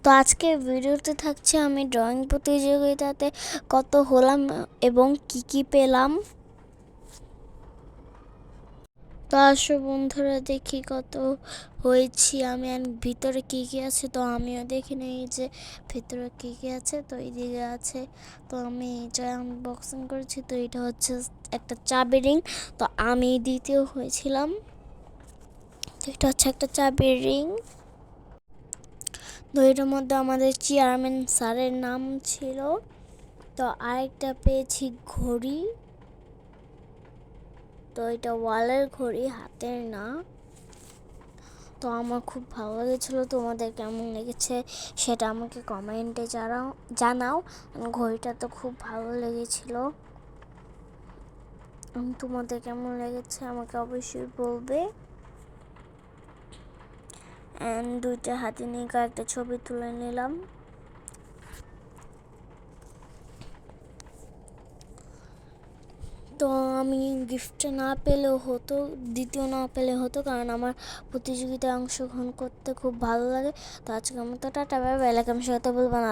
তো আজকের ভিডিওতে থাকছে আমি ড্রয়িং প্রতিযোগিতাতে কত হলাম এবং কি কি পেলাম। তো আসো বন্ধুরা, দেখি কত হয়েছি আমি। ভিতরে কি কি আছে তো আমিও দেখি নেই যে ভিতরে কি কি আছে। তো এইদিকে আছে, তো আমি এটা আনবক্সিং করেছি। তো এটা হচ্ছে একটা চাবি রিং। তো আমি দ্বিতীয় হয়েছিলাম। তো এটা হচ্ছে একটা চাবি রিং। তো এটার মধ্যে আমাদের চেয়ারম্যান স্যারের নাম ছিল। তো আরেকটা পেয়েছি ঘড়ি। তো এটা ওয়ালের ঘড়ি, হাতের না। তো আমার খুব ভালো লেগেছিলো। তোমাদের কেমন লেগেছে সেটা আমাকে কমেন্টে জানাও। ঘড়িটা তো খুব ভালো লেগেছিল। তোমাদের কেমন লেগেছে আমাকে অবশ্যই বলবে। দুইটা হাতে নিয়ে কয়েকটা ছবি তুলে নিলাম। তো আমি গিফটটা না পেলেও হতো, দ্বিতীয় না পেলে হতো, কারণ আমার প্রতিযোগিতায় অংশগ্রহণ করতে খুব ভালো লাগে। তো আজকে আমার তো tata, bye bye. Like, comment, share করতে ভুলবেন না।